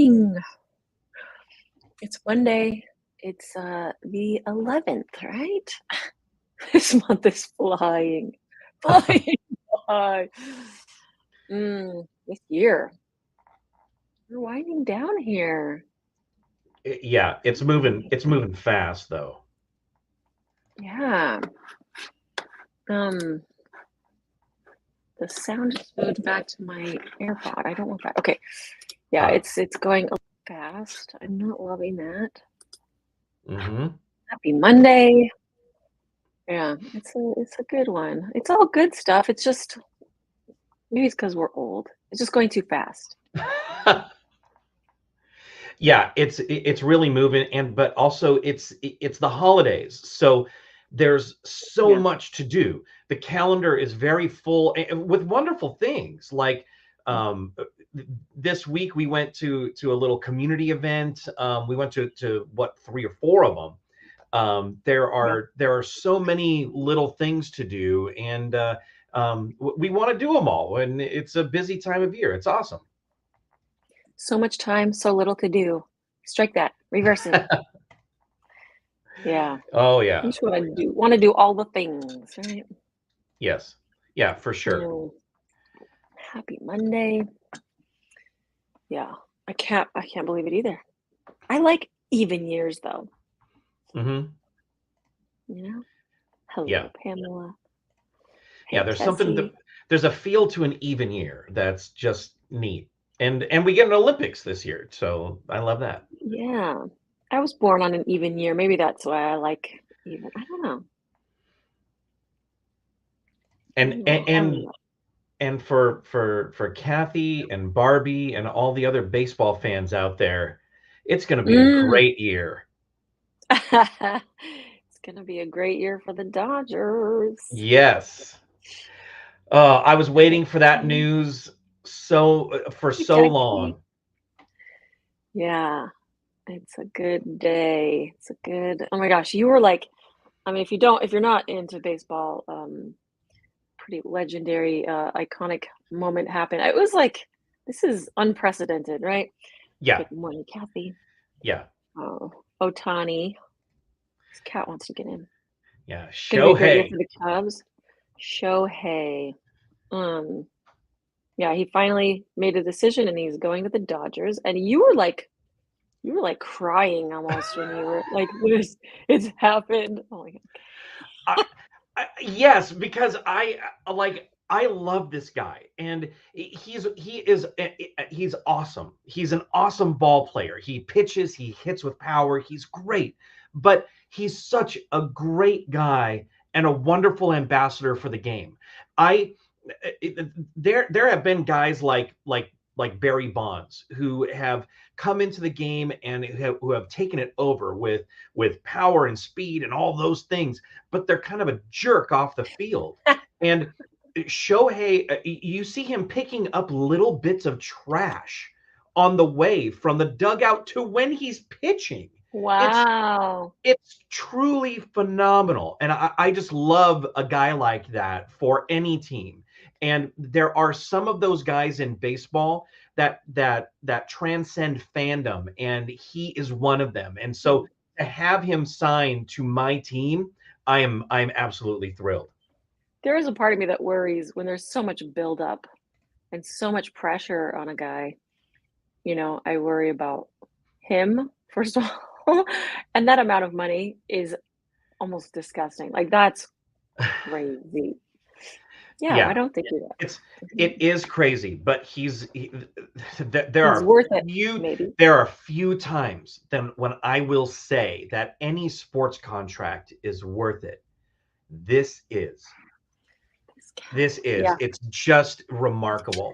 morning. It's Monday. It's the 11th, right? This month is flying. Flying by. This year. We're winding down here. Yeah, it's moving fast though. Yeah. Um, the sound just moved back to my AirPod. I don't want that. Okay. Yeah, Uh, it's going a little fast. I'm not loving that. mm-hmm. Happy Monday. Yeah, it's a good one. It's all good stuff. It's just maybe it's because we're old. It's just going too fast. Yeah, it's really moving, and but also it's the holidays, so there's so Yeah. much to do. The calendar is very full with wonderful things like um, this week we went to a little community event. We went to what, three or four of them. Yeah. There are so many little things to do, and we want to do them all. And it's a busy time of year. It's awesome. So much time, so little to do. Strike that. Reverse it. Yeah. Oh You yeah, just want to do all the things, right? yes, yeah, for sure. Mm, Happy Monday. Yeah. I can't believe it either. I like even years though. Hmm. You know? Yeah, Hello, Pamela. yeah. Hey, Tessie. There's a feel to an even year that's just neat, and we get an Olympics this year, so I love that. Yeah. I was born on an even year. Maybe that's why I like even. I don't know. I And don't know. and and, and for Kathy and Barbie and all the other baseball fans out there, it's going to be a Mm. great year. It's gonna be a great year for the Dodgers. Yes. I was Hey, waiting for that news for so Jackie. long. Yeah, it's a good day. It's a good. Oh my gosh, you were like, I mean, if you're not into baseball, pretty legendary, iconic moment happened. It was like, this is unprecedented, right? Yeah, Good morning, Kathy. yeah, Oh, Otani. This cat wants to get in. yeah. Gonna be a great year Shohei. for the Cubs. Shohei. Um, yeah, he finally made a decision and he's going to the Dodgers. And you were like crying almost when you were like, this it's happened. Oh my God. I, yes, because I love this guy, and he's awesome. He's an awesome ball player. He pitches, he hits with power. He's great, but he's such a great guy and a wonderful ambassador for the game. I there have been guys like Barry Bonds who have come into the game and who have taken it over with power and speed and all those things, but they're kind of a jerk off the field. And Shohei, you see him picking up little bits of trash on the way from the dugout to when he's pitching. It's Wow. it's truly phenomenal. And I just love a guy like that for any team. And there are some of those guys in baseball that transcend fandom, and he is one of them. And so to have him signed to my team, I'm absolutely thrilled. There is a part of me that worries when there's so much buildup and so much pressure on a guy. I worry about him, first of all, and that amount of money is almost disgusting. Like, that's crazy. Yeah, why Yeah, don't they do it's that? it is crazy, but there He's are worth it, maybe. few times then when I will say that any sports contract is worth it. This is This cat. this is Yeah. it's just remarkable.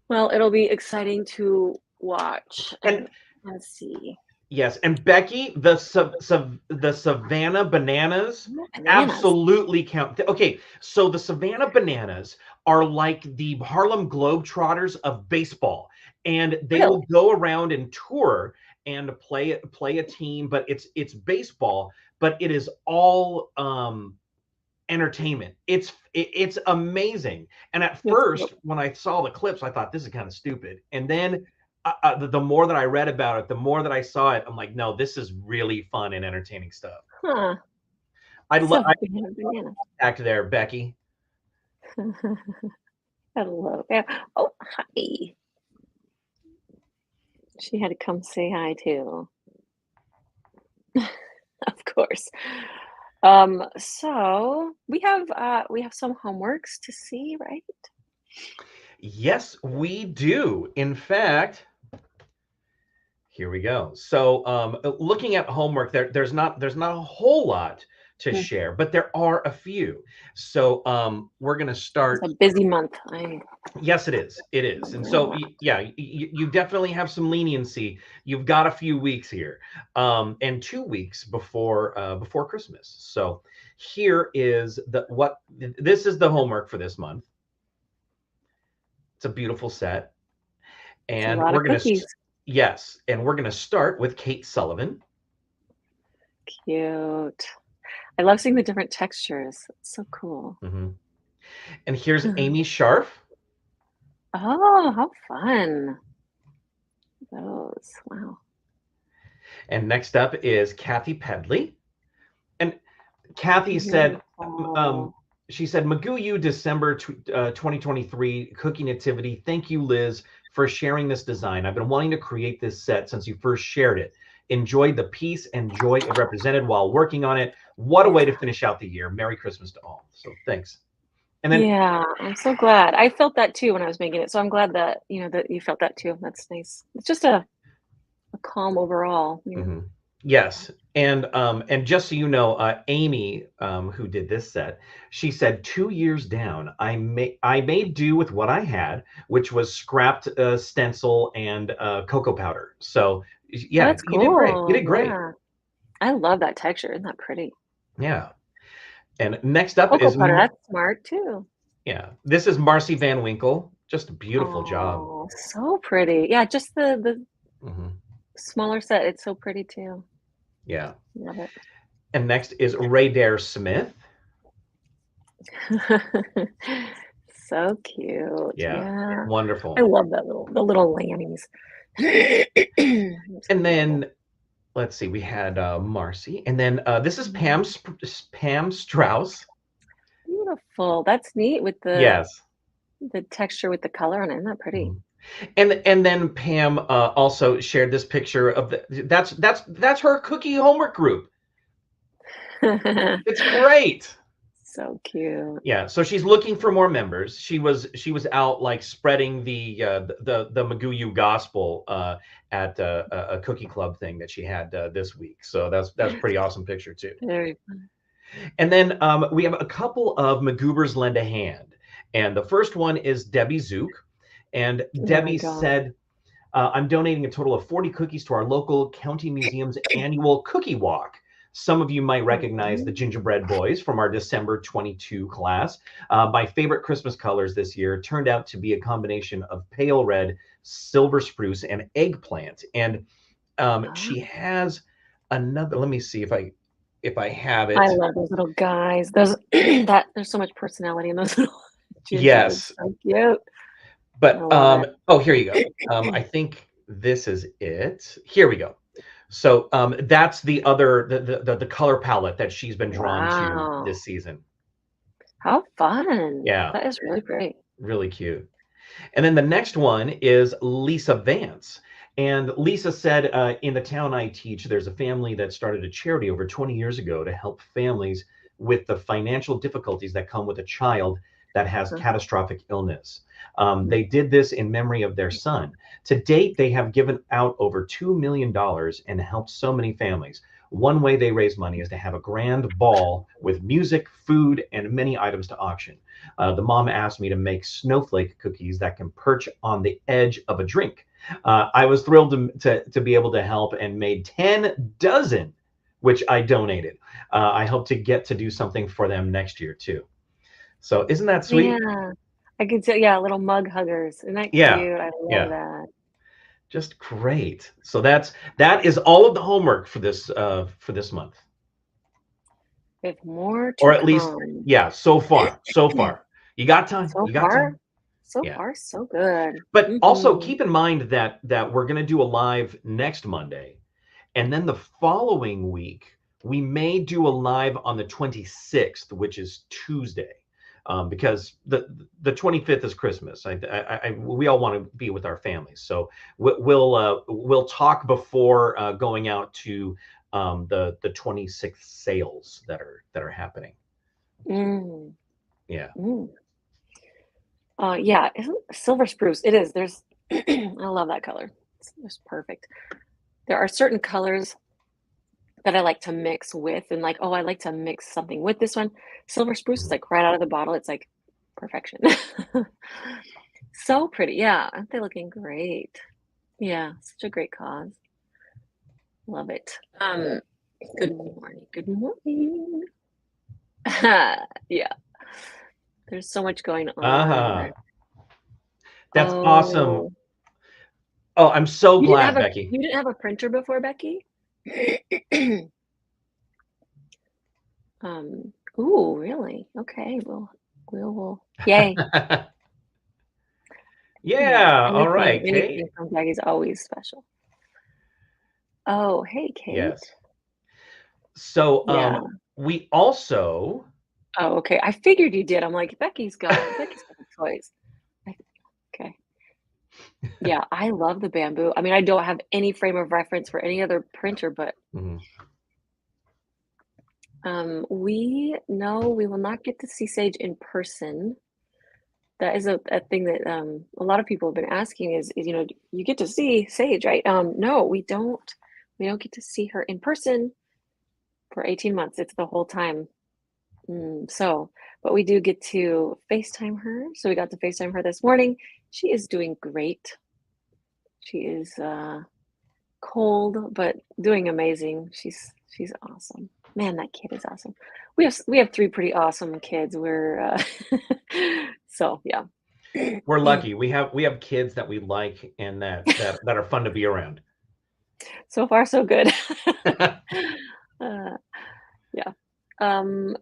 Well, it'll be exciting to watch And and see. yes, and Becky, the Savannah Bananas Bananas. absolutely count. Okay, so the Savannah Bananas are like the Harlem Globetrotters of baseball, and they Really? will go around and tour and play a team, but it's baseball, but it is all entertainment. It's amazing. And at That's first, cool. when I saw the clips, I thought this is kind of stupid, and then the more that I read about it, the more that I saw it, I'm like, no, this is really fun and entertaining stuff. Huh. I So love banana. back there, Becky. Hello. Yeah. Oh, hi. She had to come say hi too. Of course. So we have some homeworks to see, right? Yes, we do. In fact, here we go. So, looking at homework, there's not a whole lot to Mm, share, but there are a few. So, we're gonna It's a start. busy month. I Yes, it is. It is. And so, know yeah, you definitely have some leniency. You've got a few weeks here, and 2 weeks before Christmas. So, here is this is the homework for this month. It's a beautiful set, it's a and lot of cookies. yes, and we're gonna start with Kate Sullivan. Cute. I love seeing the different textures. It's so cool. Mhm. And here's Amy Sharf. Oh, how fun. Those. Wow. And next up is Kathy Pedley. And Kathy said, Beautiful. she said, Magoo you December 2023 Cookie Nativity. Thank you, Liz, for sharing this design. I've been wanting to create this set since you first shared it. Enjoyed the peace and joy it represented while working on it. What a way to finish out the year. Merry Christmas to all. So thanks. And then, Yeah, I'm so glad. I felt that too when I was making it. So I'm glad that, that you felt that too. That's nice. It's just a calm overall. mhm. Yes, and just so you know, Amy, who did this set, she said 2 years down, I made do with what I had, which was scrapped stencil and cocoa powder. So Oh, yeah, that's you did great. You cool. did great. Yeah. I love that texture. Isn't that pretty? Yeah. And next up Cocoa is butter, that's smart too. yeah, this is Marcy Van Winkle. Just a beautiful job. Oh, so pretty. Yeah, just the Hmm. smaller set. It's so pretty too. Yeah. Love it. And next is Ray Dare Smith. So cute. Yeah, Yeah. I wonderful. love the little Lannies. It's And beautiful. then let's see, we had Marcy, and then this is Pam Strauss. Beautiful. That's neat with Yes. the texture with the color on it. Isn't that pretty? Mhm. And then Pam also shared this picture of that's her cookie homework group. It's great. So cute. Yeah, so she's looking for more members. She was out like spreading the Maguyu gospel at a cookie club thing that she had this week. So that's a pretty awesome picture too. Very fun. And then we have a couple of Magoobers lend a hand. And the first one is Debbie Zook. And Oh my Debbie God. said, I'm donating a total of 40 cookies to our local county museum's annual cookie walk. Some of you might recognize the Mhm. Gingerbread Boys from our December 22 class. My favorite Christmas colors this year turned out to be a combination of pale red, silver spruce, and eggplant. And Ah, she has another. Let me see if I have I it. love those little guys. Those that there's so much personality in those little gingerbread. Yes, So cute. I but love it. oh, here you go. I think this is it. Here we go. So that's the other the color palette that she's been drawn to Wow. this season. How fun. Yeah, That is really pretty. really cute. And then the next one is Lisa Vance. And Lisa said, in the town I teach, there's a family that started a charity over 20 years ago to help families with the financial difficulties that come with a child that has Uh-huh. catastrophic illness. They did this in memory of their son. To date, they have given out over $2 million and helped so many families. One way they raise money is to have a grand ball with music, food, and many items to auction. The mom asked me to make snowflake cookies that can perch on the edge of a drink. I was thrilled to be able to help and made 10 dozen, which I donated. I hope to get to do something for them next year too. So isn't that sweet? Yeah. I can tell, yeah, little mug huggers. Isn't that Yeah, cute? I love yeah, that. just great. So that is all of the homework for this month, We have more or to at least come. yeah, so far, so far. You got time. So You got far, time. So Yeah. far, so good. But also Mhm. keep in mind that we're going to do a live next Monday, and then the following week we may do a live on the 26th, which is Tuesday, because the 25th is Christmas. We all want to be with our families, so we'll talk before going out to the 26th sales that are happening. Mm, Yeah. mm. Yeah, isn't silver spruce? It is. There's I love that color. It's just perfect. There are certain colors that I like to mix with and like, oh, I like to mix something with this one. Silver spruce is Mhm. like right out of the bottle. It's like perfection. So pretty. Yeah, aren't they looking great? Yeah, such a great cause. Love it. Good morning. Good morning. Yeah, there's so much going on. Uh-huh. That's awesome. Oh, Oh, I'm so you didn't glad, have a Becky. you didn't have a printer before, Becky? Ooh, really? Okay, well, we'll yay. Yeah, Yeah, all anything right, anything Kate. from Becky's always special. Oh, hey, Kate. Yes. So, Yeah. we also Oh, okay. I figured you did. I'm like, Becky's got the toys. I, okay. Yeah, I love the bamboo. I mean, I don't have any frame of reference for any other printer, but Mhm. we know we will not get to see Sage in person. That is a thing that a lot of people have been asking is, you know, you get to see Sage, right? No, we don't get to see her in person for 18 months. It's the whole time. But we do get to FaceTime her. So we got to FaceTime her this morning. She is doing great. She is cold, but doing amazing. She's awesome. Man, that kid is awesome. We have three pretty awesome kids. We're so yeah. We're lucky. We have kids that we like and that are fun to be around. So far, so good. Uh, yeah. Um,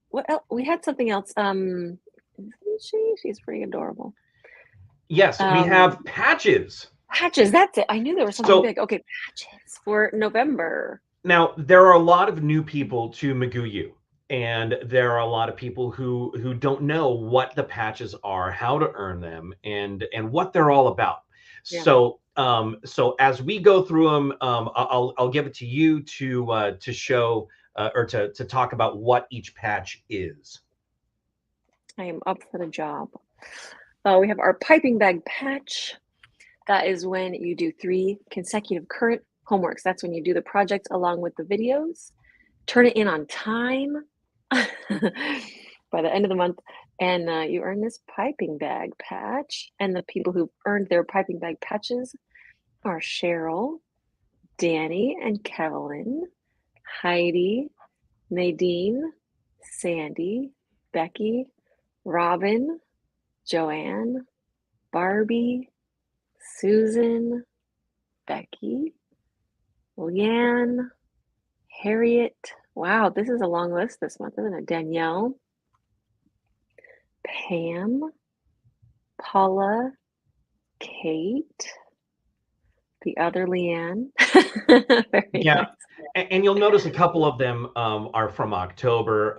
what else? We had something else. Isn't she? She's pretty adorable. Yes, we Um, have patches. Patches, that's it. I knew there was something So big. Okay, patches for November. now there are a lot of new people to Magoo U, and there are a lot of people who don't know what the patches are, how to earn them, and what they're all about. Yeah. So as we go through them, I'll give it to you to show or to talk about what each patch is. I am up for the job. We have our piping bag patch. That is when you do 3 consecutive current homeworks. That's when you do the project along with the videos. Turn it in on time by the end of the month, and you earn this piping bag patch. And the people who've earned their piping bag patches are Cheryl, Danny, and Kevin, Heidi, Nadine, Sandy, Becky, Robin, Joanne, Barbie, Susan, Becky, Leanne, Harriet. Wow, this is a long list this month, isn't it? Danielle, Pam, Paula, Kate, the other Leanne. Very Yeah, nice. and you'll notice a couple of them are from October,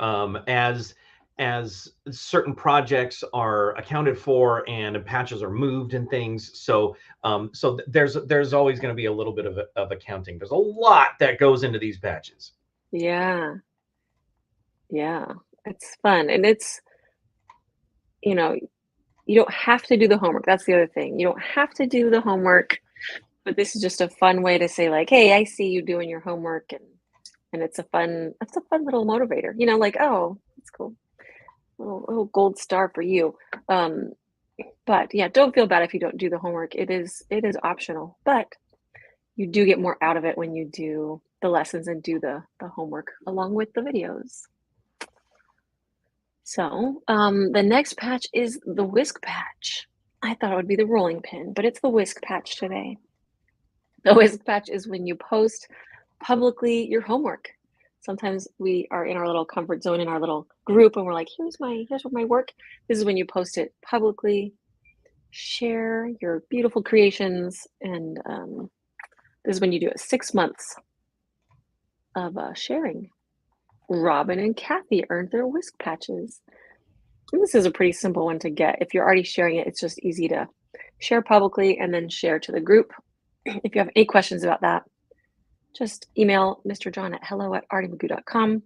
as certain projects are accounted for and patches are moved and things. So there's always going to be a little bit of accounting. There's a lot that goes into these patches. Yeah, yeah. It's fun. And it's, you know, you don't have to do the homework. That's the other thing. You don't have to do the homework, but this is just a fun way to say like, "Hey, I see you doing your homework," and it's a fun little motivator. You know, like, "Oh, that's cool. Little gold star for you." Um, but yeah, don't feel bad if you don't do the homework. It is optional, but you do get more out of it when you do the lessons and do the homework along with the videos. So, the next patch is the whisk patch. I thought it would be the rolling pin, but it's the whisk patch today. The whisk patch is when you post publicly your homework. Sometimes we are in our little comfort zone in our little group and we're like, here's what my work. This is when you post it publicly share your beautiful creations. And this is when you do it 6 months of sharing. Robin and Kathy earned their whisk patches. And this is a pretty simple one to get. If you're already sharing it, it's just easy to share publicly and then share to the group. If you have any questions about that, just email Mr. John at hello@artymcgoo.com.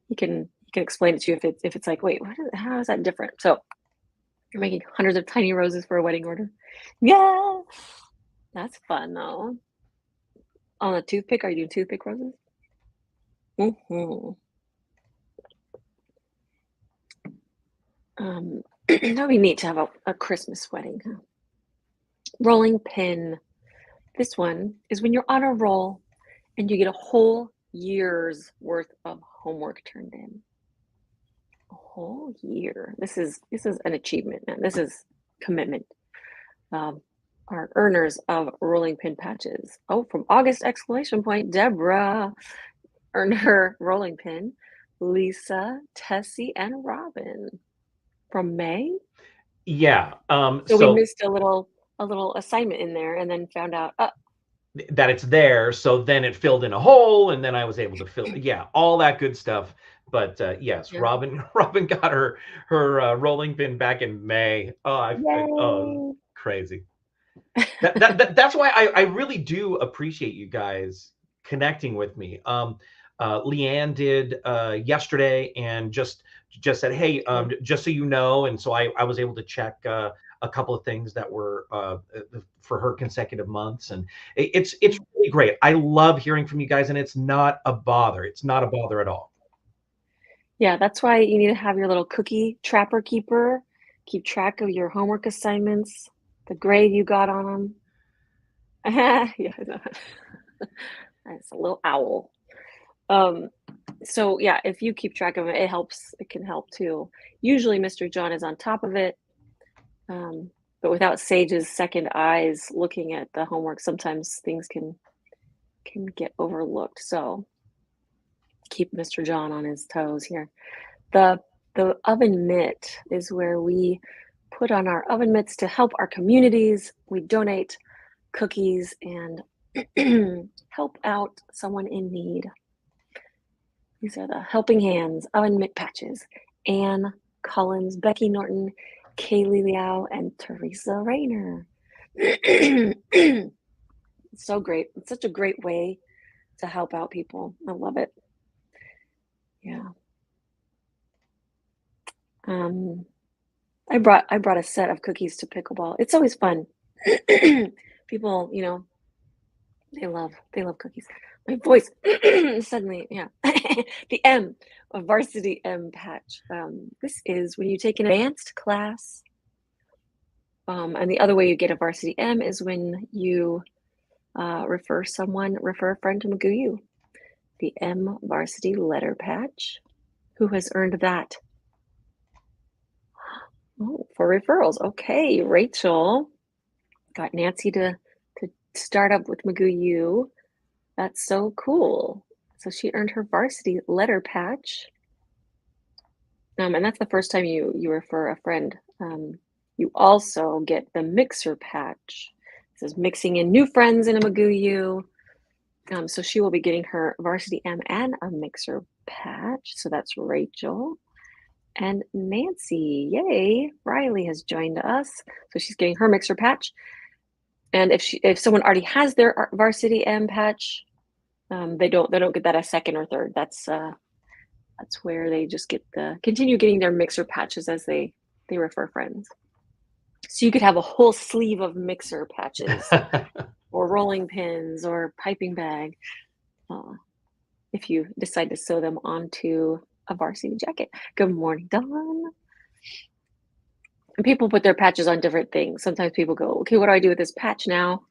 He can explain it to you if it's like, wait, how is that different? So you're making hundreds of tiny roses for a wedding order. Yeah, that's fun though. On a toothpick, are you doing toothpick roses? That'd be neat to have a Christmas wedding. Huh? Rolling pin. This one is when you're on a roll and you get a whole year's worth of homework turned in. A whole year. This is an achievement, man. This is commitment. Our earners of rolling pin patches. Oh, from August exclamation point, Deborah earned her rolling pin. Lisa, Tessie, and Robin. From May? Yeah. So we missed a little assignment in there and then found out that it's there. So then it filled in a hole, and then I was able to fill, all that good stuff. But yes, yeah. Robin got her rolling pin back in May. Oh, crazy. That's why I really do appreciate you guys connecting with me. Leanne did yesterday, and just said, hey, just so you know, and so I was able to check a couple of things that were for her consecutive months, and it's really great. I love hearing from you guys, and it's not a bother. It's not a bother at all. Yeah, that's why you need to have your little cookie trapper keeper. Keep track of your homework assignments, the grade you got on them. Yeah, that's a little owl. So yeah, if you keep track of it, it helps. It can help too. Usually Mr. John is on top of it. But without Sage's second eyes looking at the homework, sometimes things can get overlooked. So keep Mr. John on his toes here. The oven mitt is where we put on our oven mitts to help our communities. We donate cookies and help out someone in need. These are the helping hands oven mitt patches. Anne Collins, Becky Norton, Kaylee Liao, and Teresa Rayner. It's so great. It's such a great way to help out people. I love it. Yeah. I brought a set of cookies to pickleball. It's always fun. People, they love cookies. My voice suddenly, yeah. The M, a varsity M patch. This is when you take an advanced class. And the other way you get a varsity M is when you refer a friend to McGoo U. The M varsity letter patch. Who has earned that? Oh, for referrals. Okay, Rachel got Nancy to start up with McGoo U. That's so cool. So she earned her varsity letter patch. And that's the first time you refer a friend. You also get the mixer patch. This is mixing in new friends in a McGoo U. So she will be getting her varsity M and a mixer patch. So that's Rachel. And Nancy, yay! Riley has joined us, so she's getting her mixer patch. And if someone already has their varsity M patch, they don't get that a second or third. That's where they just continue getting their mixer patches as they refer friends. So you could have a whole sleeve of mixer patches, or rolling pins, or piping bag, if you decide to sew them onto a varsity jacket. Good morning, Dawn. And people put their patches on different things. Sometimes people go, okay, what do I do with this patch now?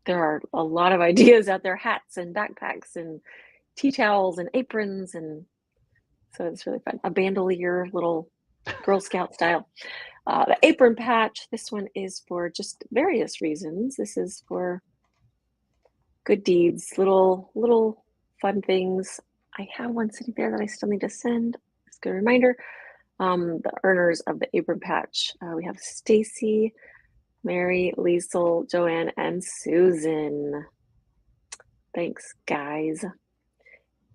There are a lot of ideas out there, hats and backpacks and tea towels and aprons. And so it's really fun. A bandolier, little Girl Scout style. The apron patch, this one is for just various reasons. This is for good deeds, little fun things. I have one sitting there that I still need to send. It's a good reminder. The earners of the apron patch. We have Stacy, Mary, Liesel, Joanne, and Susan. Thanks, guys.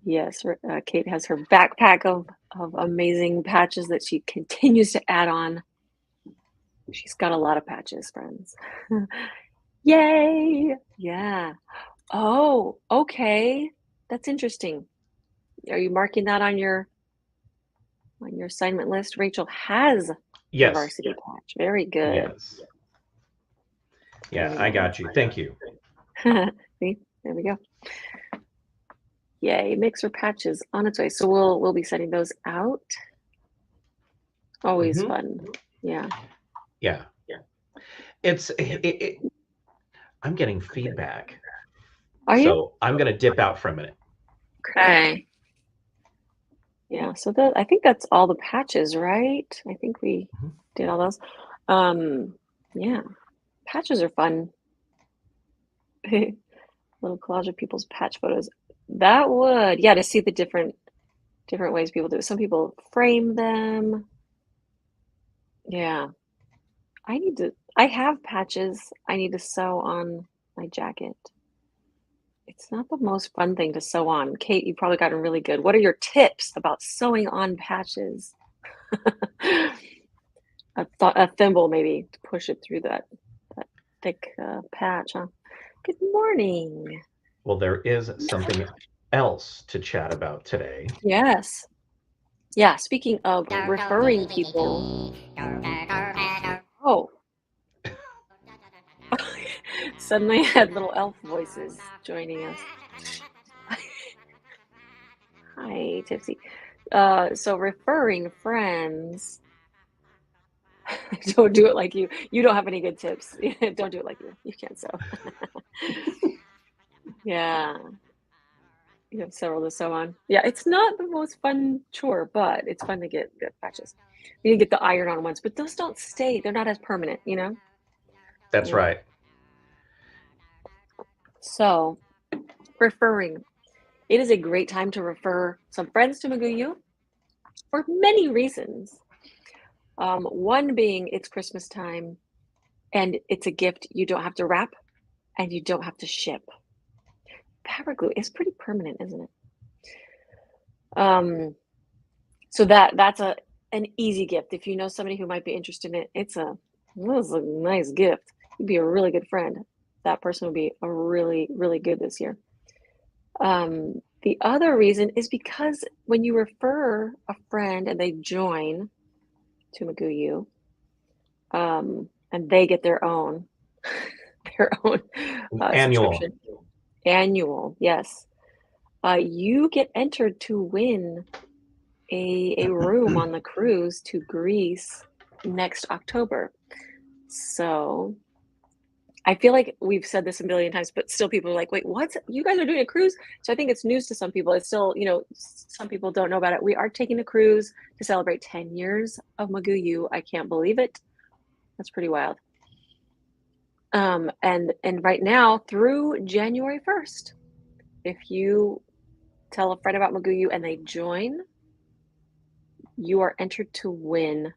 Yes, Kate has her backpack of amazing patches that she continues to add on. She's got a lot of patches, friends. Yay! Yeah. Oh, okay. That's interesting. Are you marking that on your assignment list? Rachel has the Yes. varsity patch. Very good. Yes. Yeah, I got you. Thank you. See, there we go. Yay, mixer patches on its way. So we'll be sending those out. Always fun. Yeah. Yeah. I'm getting feedback. Are you? So I'm going to dip out for a minute. Okay. Yeah, so I think that's all the patches, right? I think we did all those. Yeah, patches are fun. Little collage of people's patch photos. That would, yeah, to see the different ways people do it. Some people frame them. Yeah. I have patches I need to sew on my jacket. It's not the most fun thing to sew on. Kate, you've probably gotten really good. What are your tips about sewing on patches? A thimble maybe to push it through that thick patch, huh? Good morning. Well, there is something else to chat about today. Yes. Yeah, speaking of referring people. Oh. Suddenly I had little elf voices joining us. Hi, Tipsy. So referring friends. Don't do it like you. You don't have any good tips. Don't do it like you. You can't sew. Yeah. You have several to sew on. Yeah, it's not the most fun chore, but it's fun to get patches. You can get the iron-on ones, but those don't stay. They're not as permanent, you know? That's Yeah. right. So, referring. It is a great time to refer some friends to McGoo U for many reasons. One being it's Christmas time and it's a gift you don't have to wrap and you don't have to ship. Fabric glue is pretty permanent, isn't it? So that's an easy gift. If you know somebody who might be interested in it, it's a nice gift. You'd be a really good friend. That person would be a really, really good this year. The other reason is because when you refer a friend and they join to McGoo U, and they get their own Annual. subscription. Annual, yes. You get entered to win a room on the cruise to Greece next October. So I feel like we've said this a million times, but still people are like, wait, what? You guys are doing a cruise? So I think it's news to some people. It's still, some people don't know about it. We are taking a cruise to celebrate 10 years of McGoo U. I can't believe it. That's pretty wild. And right now through January 1st, if you tell a friend about McGoo U and they join, you are entered to win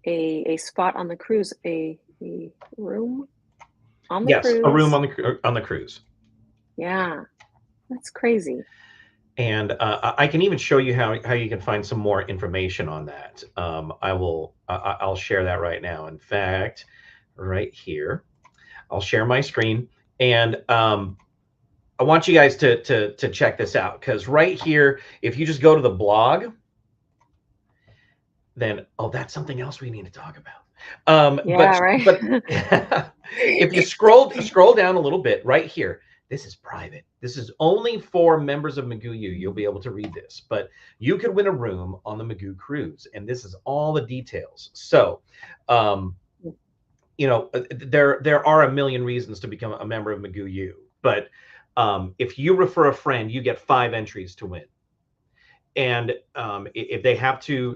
a spot on the cruise, a room on the cruise. Yes, a room on the cruise. Yeah, that's crazy. And I can even show you how you can find some more information on that. I'll share that right now. In fact, right here, I'll share my screen, and I want you guys to check this out, because right here, if you just go to the blog, then that's something else we need to talk about. Yeah, right. But if you scroll down a little bit, right here, this is private. This is only for members of McGoo U. You'll be able to read this, but you could win a room on the McGoo cruise, and this is all the details. So, there are a million reasons to become a member of McGoo U, but if you refer a friend, you get 5 entries to win. And if they have to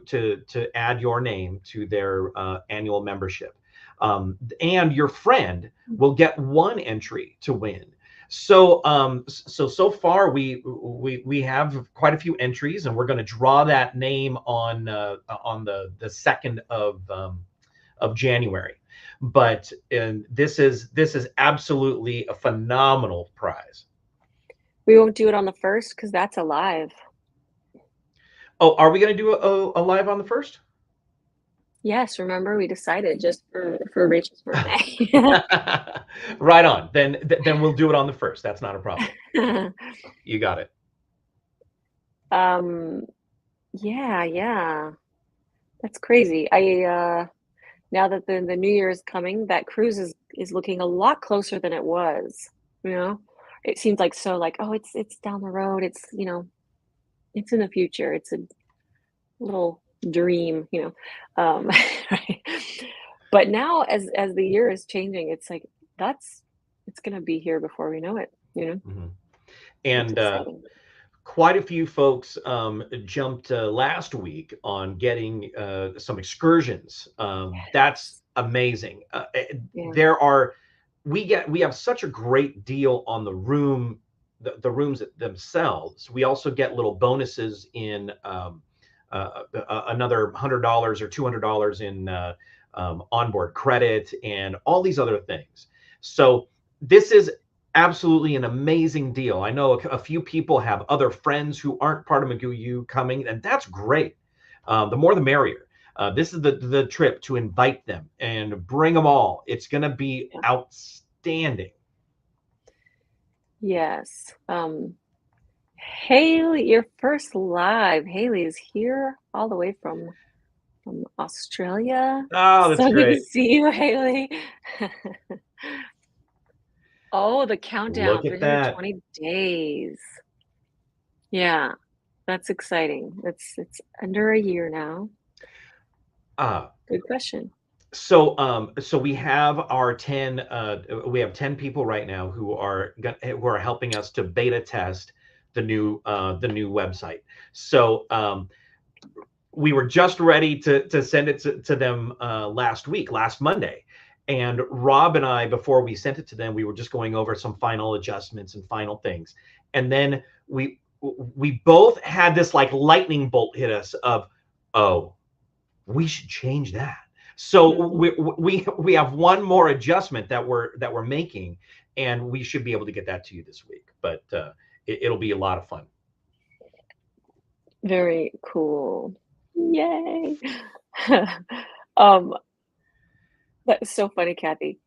add your name to their annual membership, and your friend will get 1 entry to win. So so far we have quite a few entries, and we're going to draw that name on the 2nd of January. But this is absolutely a phenomenal prize. We won't do it on the first because that's alive. Oh, are we going to do a live on the first? Yes, remember we decided just for Rachel's birthday. Right on. Then we'll do it on the first. That's not a problem. You got it. um, yeah, yeah. That's crazy. Now that the new year is coming, that cruise is looking a lot closer than it was, you know? It seems like so like, oh, it's down the road. It's, it's in the future. It's a little dream, right? But now as the year is changing, it's like that's it's gonna be here before we know it. Mhm. It's And exciting. quite a few folks jumped last week on getting some excursions. That's amazing. Yeah. There are we have such a great deal on the rooms themselves. We also get little bonuses in another $100 or $200 in onboard credit and all these other things. So this is absolutely an amazing deal. I know a few people have other friends who aren't part of McGoo U coming, and that's great. The more the merrier. This is the trip to invite them and bring them all. It's going to be Yeah. outstanding. Yes. Haley, your first live. Haley is here all the way from Australia. Oh, that's So good to great. see you, Haley. Oh, the Look countdown, at that. 320 days. Yeah, that's exciting. It's under a year now. Uh, Good question. so we have our 10 we have 10 people right now who are helping us to beta test the new website. So we were just ready to send it to them last Monday. And Rob and I, before we sent it to them, we were just going over some final adjustments and final things. And then we both had this like lightning bolt hit us of, oh, we should change that. So Mhm. we have one more adjustment that we're making, and we should be able to get that to you this week. But it'll be a lot of fun. Very cool. Yay. Um, that's so funny, Kathy.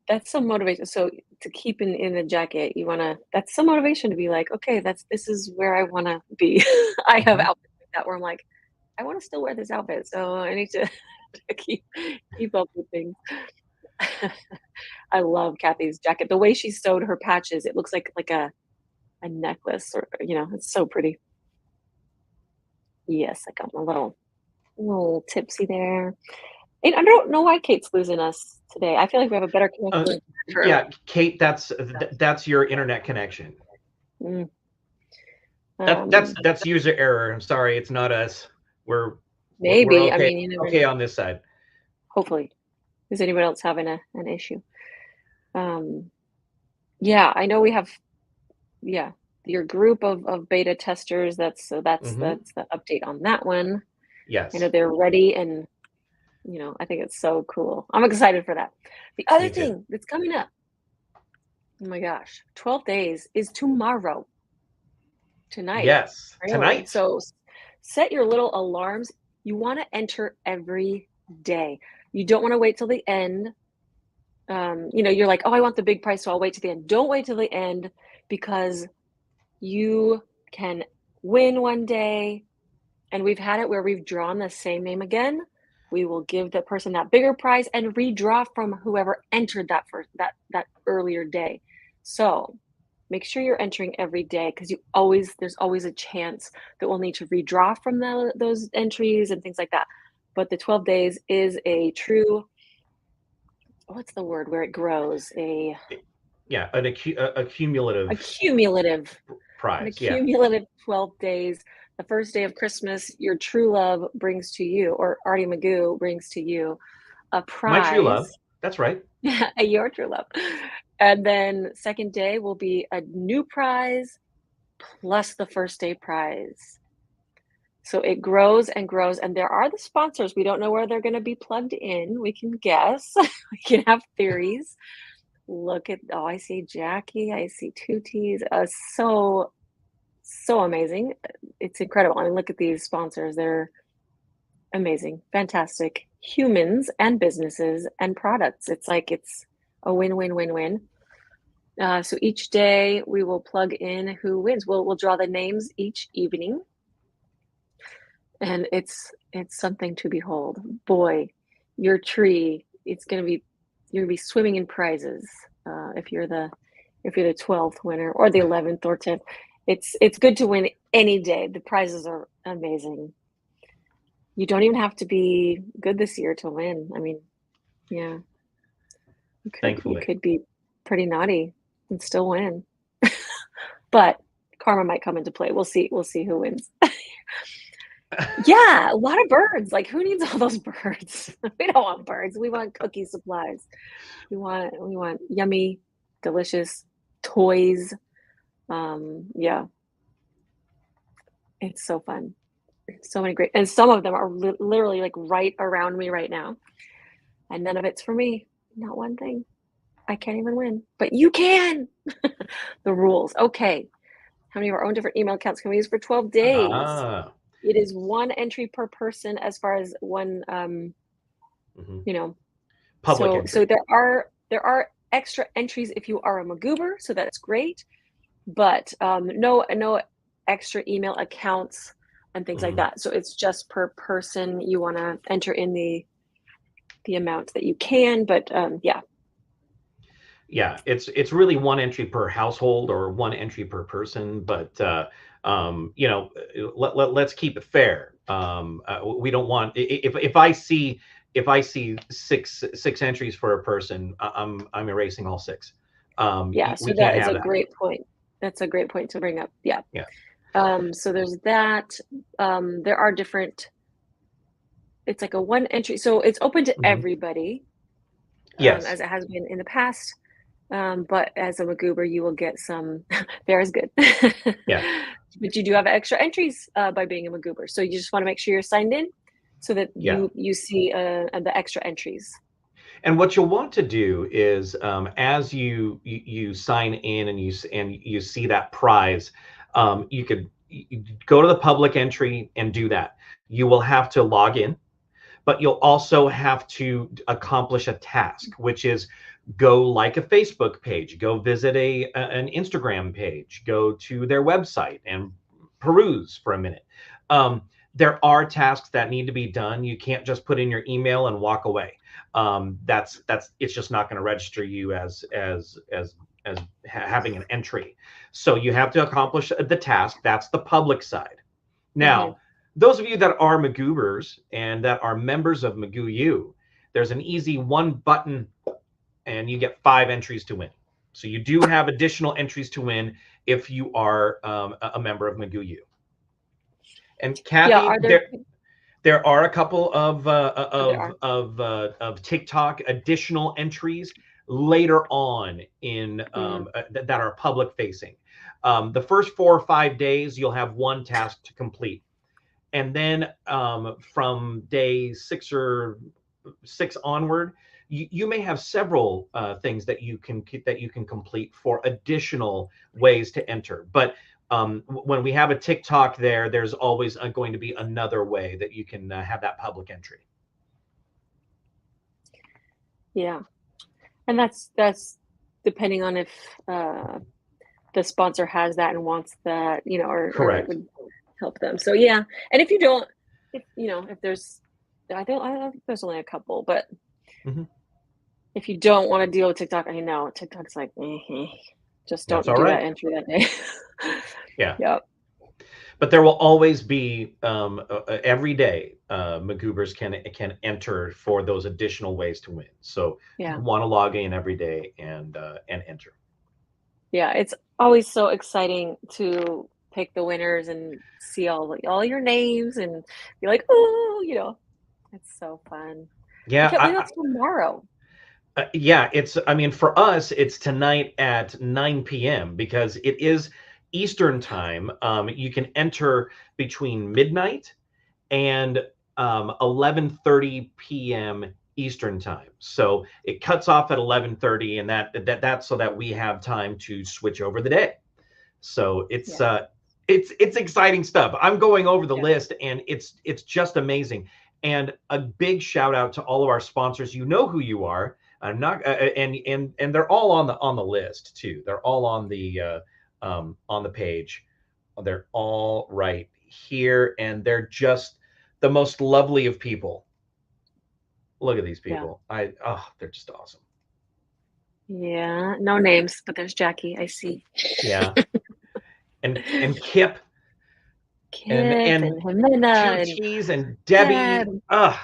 That's some motivation. So to keep in the jacket, that's some motivation to be like, okay, this is where I wanna be. I have Mhm. outfits like that where I'm like, I wanna still wear this outfit, so I need to, to keep up with things. I love Kathy's jacket. The way she sewed her patches, it looks like a necklace or it's so pretty. Yes, I got my little tipsy there. And I don't know why Kate's losing us today. I feel like we have a better Uh, connection for yeah, Kate, that's your internet connection. mm, That that's um, that's user error. I'm sorry, it's not us. We're maybe. I okay mean, you never okay know. on this side. Hopefully. Is anyone else having an issue? Um, yeah, I know we have yeah, your group of beta testers. Hmm. That's the update on that one. I know Yes, they're ready and I think it's so cool. I'm excited for that. The other me too. thing that's coming up, oh my gosh, 12 days is tomorrow, tonight, Yes, really. tonight. So set your little alarms. You want to enter every day. You don't want to wait till the end. You're like, oh, I want the big price, so I'll wait to the end. Don't wait till the end because you can win one day. And we've had it where we've drawn the same name again. We will give the person that bigger prize and redraw from whoever entered that earlier day. So make sure you're entering every day because there's always a chance that we'll need to redraw from those entries and things like that. But the 12 days is a true, what's the word where it grows? Yeah, a A cumulative cumulative An prize. Yeah, accumulative 12 days. The first day of Christmas, your true love brings to you, or Arty McGoo brings to you, a my true prize, love. That's right. your true love. And then second day will be a new prize plus the first day prize. So it grows and grows, and there are the sponsors. We don't know where they're going to be plugged in. We can guess. We can have theories. Look at, oh, I see Jackie. I see two T's. So amazing. It's incredible. I mean, look at these sponsors. They're amazing, fantastic humans and businesses and products. It's like it's a win, win, win, win. So each day we will plug in who wins. We'll draw the names each evening, and it's something to behold. Boy, your tree, you're gonna be swimming in prizes if you're the 12th winner or the 11th or 10th. It's good to win any day. The prizes are amazing. You don't even have to be good this year to win. I mean, yeah, you Thankfully. could be pretty naughty and still win. But karma might come into play. We'll see. We'll see who wins. Yeah, a lot of birds. Like, who needs all those birds? We don't want birds. We want cookie supplies. We want yummy, delicious toys. Yeah, it's so fun. So many great, and some of them are literally like right around me right now, and none of it's for me. Not one thing. I can't even win, but you can. The rules. Okay. How many of our own different email accounts can we use for 12 days? Ah. It is one entry per person as far as one, Mhm. you know, Public so entry. there are extra entries if you are a Magoober, so that's great, but no extra email accounts and things like Mhm. that. So it's just per person. You want to enter in the amount that you can, but yeah. Yeah, it's really one entry per household or one entry per person, but you know, let's keep it fair. We don't want if I see six entries for a person, I'm erasing all six. Yeah, so We can't that is have a that. great point. That's a great point to bring up. Yeah. Yeah. So there's that. There are different, it's like a one entry. So it's open to Mhm. everybody, Yes. as it has been in the past. But as a Magoober, you will get some, fair is good. Yeah. But you do have extra entries by being a Magoober. So you just want to make sure you're signed in so that Yeah. you see the extra entries. And what you'll want to do is, as you sign in and you see that prize, you could go to the public entry and do that. You will have to log in, but you'll also have to accomplish a task, which is go like a Facebook page, go visit an Instagram page, go to their website and peruse for a minute. Um, there are tasks that need to be done. You can't just put in your email and walk away. That's it's just not going to register you as having an entry. So you have to accomplish the task. That's the public side. Hmm. Now, those of you that are Magoobers and that are members of Magoo U, there's an easy one button and you get 5 entries to win. So you do have additional entries to win if you are a member of Magoo U. And Yeah, Kathy, are there, there are a couple there are. of TikTok additional entries later on in Mm, that are public facing. The first 4 or 5 days, you'll have one task to complete, and then from day 6 onward, you may have several things that you can complete for additional ways to enter. But when we have a TikTok there's always going to be another way that you can have that public entry. yeah. And that's depending on if uh, the sponsor has that and wants that, or it Correct. would help them. So yeah, and if you don't, if there's, I think there's only a couple, but Hmm. if you don't want to deal with TikTok, I know TikTok's like, just That's don't all do that right. entry that day. Yeah. Yep. But there will always be every day Magoobers can enter for those additional ways to win. So you Yeah. want to log in every day and enter. Yeah. It's always so exciting to pick the winners and see all your names and be like, oh, it's so fun. I Yeah, can't believe that's tomorrow. yeah. I mean, for us, it's tonight at 9 p.m. because it is. Eastern time. You can enter between midnight and 11:30 p.m. Eastern time. So it cuts off at 11:30, and that's so that we have time to switch over the day. So Yeah. it's exciting stuff. I'm going over the Yeah. list, and it's just amazing. And a big shout out to all of our sponsors. You know who you are. I'm not, and they're all on the list too. They're all on the page. They're all right here, and they're just the most lovely of people. Look at these Yeah. people. They're just awesome. Yeah. No names, but there's Jackie. I see. Yeah, and Kip Kip and and Jimena Two and T's and Deb Debbie. and Ugh.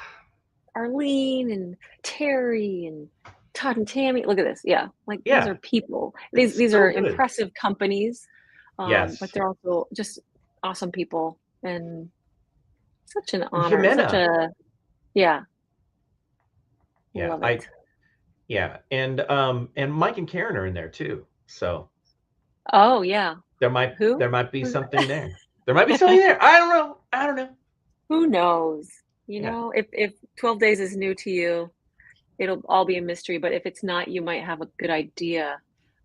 Arlene and Terry and Todd and Tammy. Look at this. Yeah. Like these Yeah, are people. it's These so are good. impressive companies. But Yes. they're also just awesome people and such an And honor. Such Jimena. a yeah. Yeah, Love it. and Mike and Karen are in there too. So Oh yeah. there might Who? there might be Who's something there. There might be something there. I don't know. I don't know. Who knows? You Yeah. know, if 12 days is new to you, it'll all be a mystery, but if it's not, you might have a good idea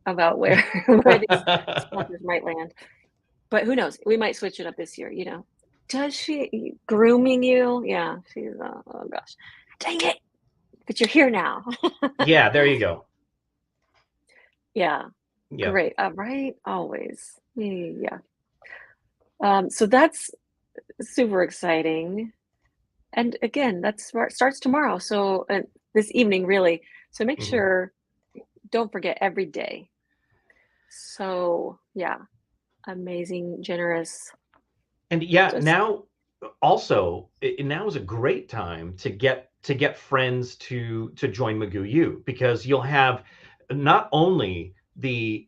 about where where these sponsors might land. But who knows? We might switch it up this year, you know. Does she grooming you? Yeah, she's oh gosh. Dang it. But you're here now. Yeah, there you go. Yeah, Yeah. great. Right? Always. Yeah. So that's super exciting. And again, that's where it starts tomorrow. So this evening, really. So make Mhm. sure, don't forget every day. So yeah, amazing, generous. And yeah, Just now also now is a great time to get friends to join Magoo U, because you'll have not only the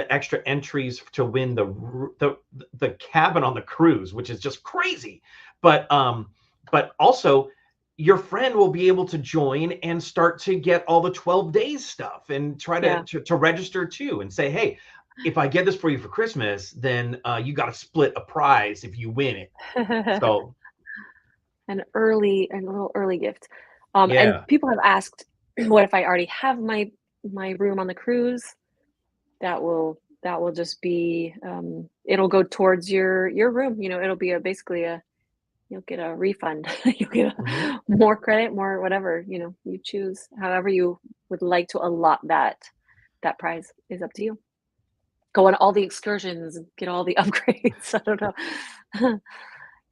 extra entries to win the cabin on the cruise, which is just crazy, but also your friend will be able to join and start to get all the 12 days stuff, and try yeah. to register too, and say, hey, if I get this for you for Christmas, then you got to split a prize if you win it. So A little early gift. And yeah. people have asked, what if I already have my room on the cruise? That will just be it'll go towards your room. You know, it'll be basically a you'll get a refund. You'll get Mhm. more credit, more whatever, you know, you choose. However you would like to allot that prize is up to you. Go on all the excursions, get all the upgrades. I don't know.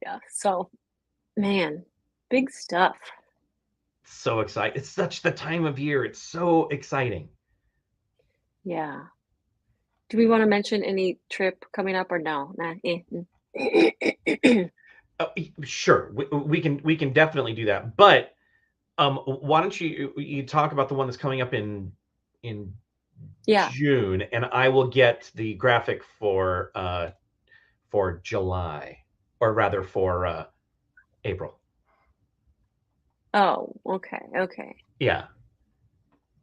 Yeah. So, man, big stuff. So excited. It's such the time of year. It's so exciting. Yeah. Do we want to mention any trip coming up or no? Nah. Sure, we can definitely do that. But why don't you talk about the one that's coming up in Yeah. June, and I will get the graphic for July, or rather for April. Oh, okay. Okay. Yeah.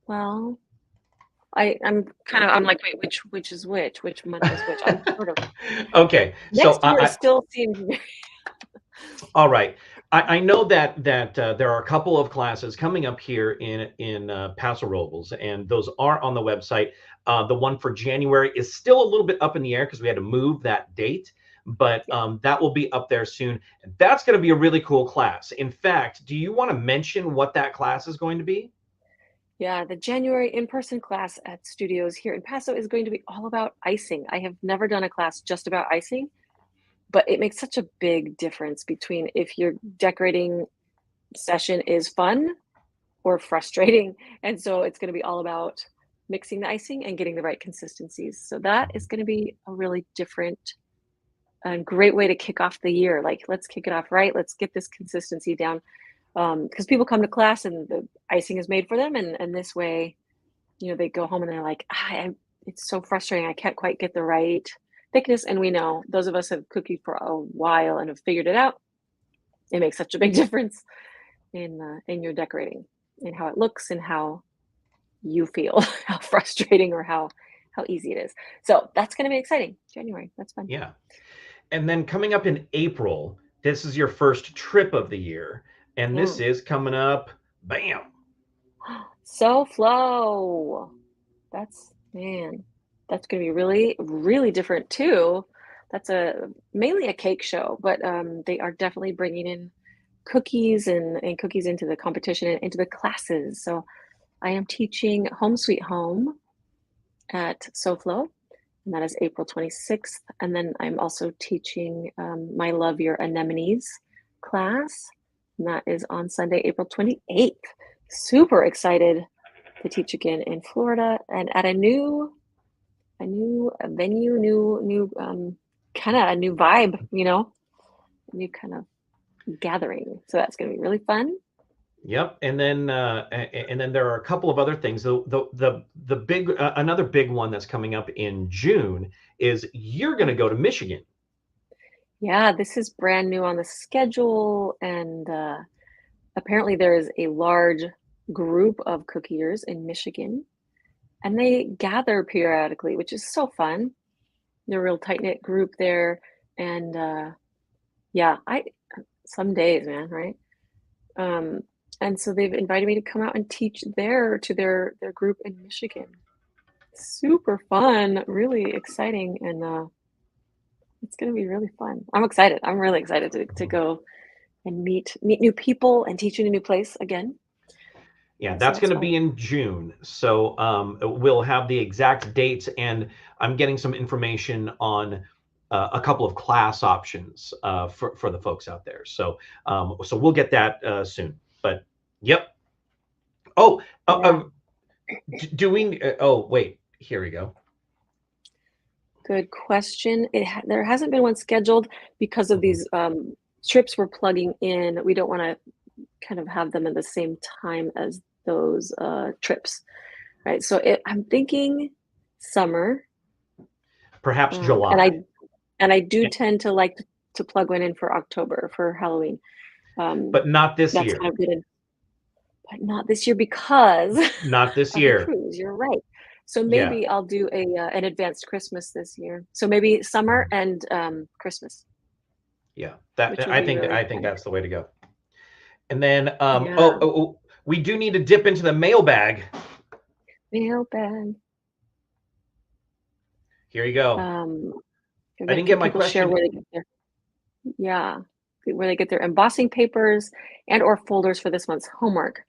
Well, I'm like, wait, which is which? Which month is which? I'm sort of Okay. So next year still seems all right. I know that there are a couple of classes coming up here in Paso Robles, and those are on the website. The one for January is still a little bit up in the air because we had to move that date, but yeah. that will be up there soon. And that's going to be a really cool class. In fact, do you want to mention what that class is going to be? Yeah, the January in-person class at studios here in Paso is going to be all about icing. I have never done a class just about icing, but it makes such a big difference between if your decorating session is fun or frustrating. And so it's going to be all about mixing the icing and getting the right consistencies. So that is going to be a really different and great way to kick off the year. Like, let's kick it off right. Let's get this consistency down. Because people come to class and the icing is made for them. And this way, you know, they go home and they're like, it's so frustrating. I can't quite get the right thickness. And we know those of us have cookied for a while and have figured it out. It makes such a big difference in your decorating and how it looks and how you feel, how frustrating or how how easy it is. So that's going to be exciting. January. That's fun. Yeah. And then coming up in April, this is your first trip of the year. And Yeah. this is coming up, bam. So flow. Man, that's going to be really, really different too. That's mainly a cake show, but they are definitely bringing in cookies and cookies into the competition and into the classes. So I am teaching Home Sweet Home at SoFlo, and that is April 26th. And then I'm also teaching My Love Your Anemones class, and that is on Sunday, April 28th. Super excited to teach again in Florida and at a new venue, new kind of a new vibe, a new kind of gathering. So that's going to be really fun. Yep, and then there are a couple of other things. The big another big one that's coming up in June is you're going to go to Michigan. Yeah, this is brand new on the schedule, and apparently there is a large group of cookiers in Michigan, and they gather periodically, which is so fun. They're a real tight-knit group there, and yeah, I some days, man, right? Um, and so they've invited me to come out and teach there to their group in Michigan. Super fun, really exciting, and it's gonna be really fun. I'm excited. I'm really excited to go and meet new people and teach in a new place again. Yeah, So that's going that's to fun. be in June. So we'll have the exact dates, and I'm getting some information on a couple of class options for the folks out there. So we'll get that soon. But yep. Oh, Yeah, doing. Oh, wait. Here we go. good question. There hasn't been one scheduled because of Mhm. these trips we're plugging in. We don't want to kind of have them at the same time as those trips, right? So I'm thinking summer, Perhaps and July. I do tend to like to plug one in for October for Halloween. Um, But not this that's year. kind of good, but not this year because Not this of the year. cruise. You're right. So Yeah. maybe I'll do an advanced Christmas this year. So maybe summer and Christmas, Yeah. That which would be really I think fun. that's the way to go. And then Yeah, we do need to dip into the mailbag. mailbag. Here you go. Um, I didn't can get my people share question. where they get their yeah, where they get their embossing papers and or folders for this month's homework?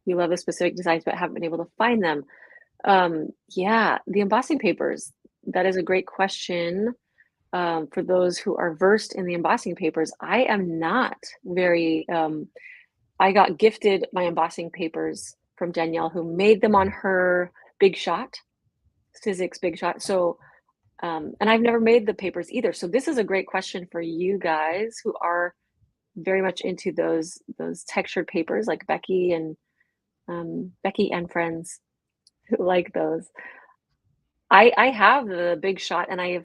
You love the specific designs but haven't been able to find them. Yeah, the embossing papers. That is a great question. For those who are versed in the embossing papers, I am not very. I got gifted my embossing papers from Danielle, who made them on her Big Shot, Sizzix Big Shot. So, and I've never made the papers either. So this is a great question for you guys who are very much into those textured papers, like Becky and friends who like those. I have the Big Shot, and I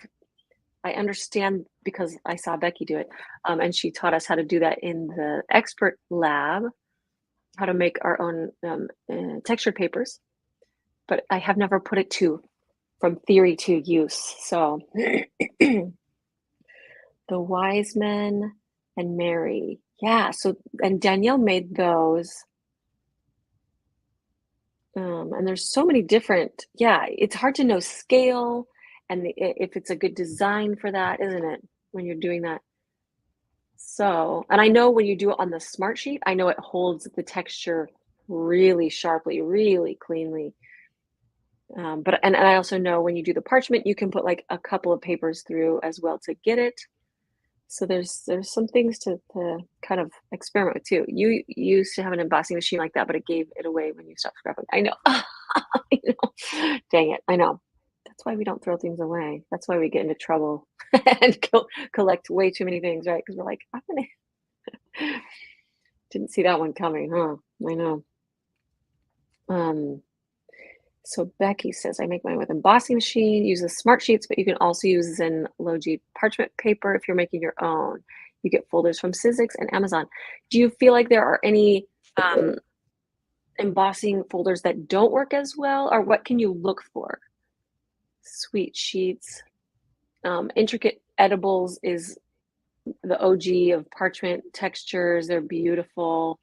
understand because I saw Becky do it, and she taught us how to do that in the expert lab, how to make our own textured papers. But I have never put it to from theory to use. So the Wise Men and Mary, yeah. So and Danielle made those, and there's so many different. Yeah, it's hard to know scale and if it's a good design for that, isn't it? When you're doing that. So, and I know when you do it on the smart sheet, I know it holds the texture really sharply, really cleanly. But and I also know when you do the parchment, you can put like a couple of papers through as well to get it. So there's some things to kind of experiment with too. You used to have an embossing machine like that, but it gave it away when you stopped scrapping. I know. I know. Dang it. I know. That's why we don't throw things away. That's why we get into trouble and collect way too many things, right? Because we're like, I'm gonna didn't see that one coming, huh? I know. Um, so Becky says, I make mine with embossing machine, use the smart sheets, but you can also use Zen Logi parchment paper if you're making your own. You get folders from Sizzix and Amazon. Do you feel like there are any embossing folders that don't work as well, or what can you look for? sweet sheets. Intricate edibles is the OG of parchment textures. They're beautiful.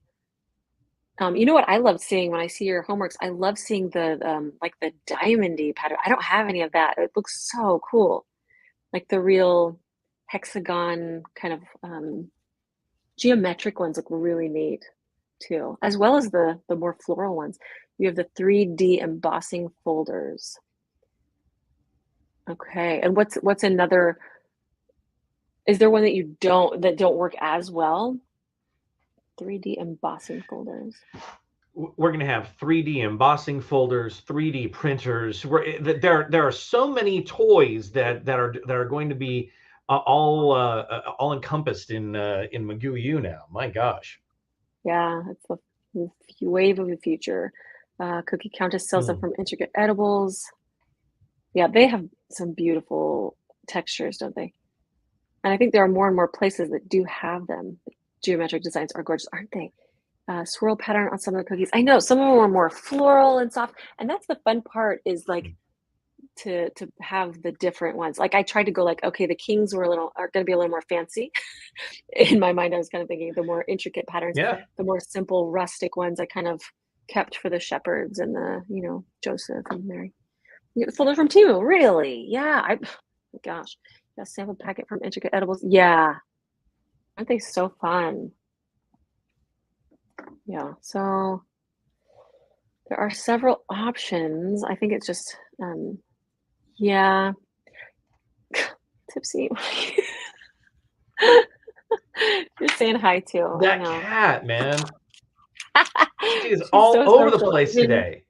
You know what I love seeing when I see your homeworks? I love seeing the like the diamondy pattern. I don't have any of that. It looks so cool. Like the real hexagon kind of geometric ones look really neat too, as well as the more floral ones. You have the 3D embossing folders. Okay, and what's another? Is there one that you don't work as well? 3D embossing folders. We're going to have 3D embossing folders, 3D printers. There are so many toys that are going to be all encompassed in McGoo U now. My gosh. Yeah, it's the wave of the future. Cookie Countess sells them from Intricate Edibles. Yeah, they have some beautiful textures, don't they? And I think there are more and more places that do have them. Geometric designs are gorgeous, aren't they? Swirl pattern on some of the cookies. I know some of them are more floral and soft, and that's the fun part is like to have the different ones. Like I tried to go like, okay, the kings are going to be a little more fancy. In my mind, I was kind of thinking the more intricate patterns, Yeah. the more simple rustic ones I kind of kept for the shepherds and the, Joseph and Mary. You get the folder from Temu, really? Yeah. Oh my gosh. A sample packet from Intricate Edibles. Yeah. Aren't they so fun? Yeah. So there are several options. I think it's just, yeah. Tipsy. You're saying hi too. I That know. cat, man. She is She's all so over the social. place today.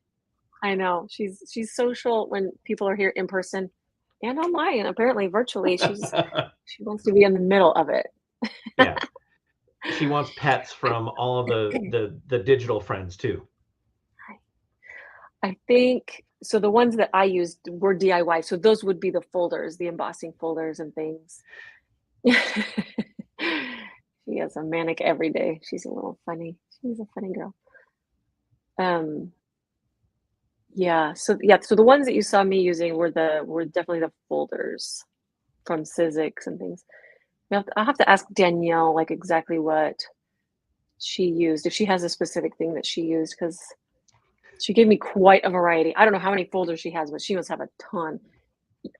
I know. She's social when people are here in person and online, apparently virtually. She wants to be in the middle of it. Yeah. She wants pets from all of the digital friends too. I think so. The ones that I used were DIY, so those would be the folders, the embossing folders and things. She has a manic every day. She's a little funny. She's a funny girl. Yeah. So the ones that you saw me using were definitely the folders from Sizzix and things. I'll have to ask Danielle like exactly what she used, if she has a specific thing that she used, because she gave me quite a variety. I don't know how many folders she has, but she must have a ton.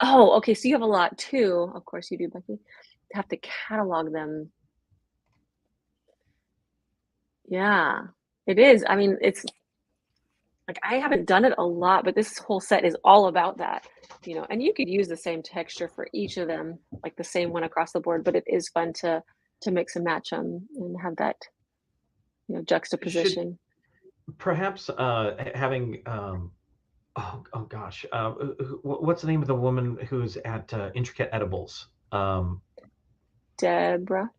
Oh, okay. So you have a lot too. Of course you do, Becky. Have to catalog them. Yeah, it is. I mean, it's like I haven't done it a lot, but this whole set is all about that, and you could use the same texture for each of them, like the same one across the board, but it is fun to mix and match them and have that, juxtaposition. Perhaps having oh gosh, what's the name of the woman who's at Intricate Edibles? Deborah?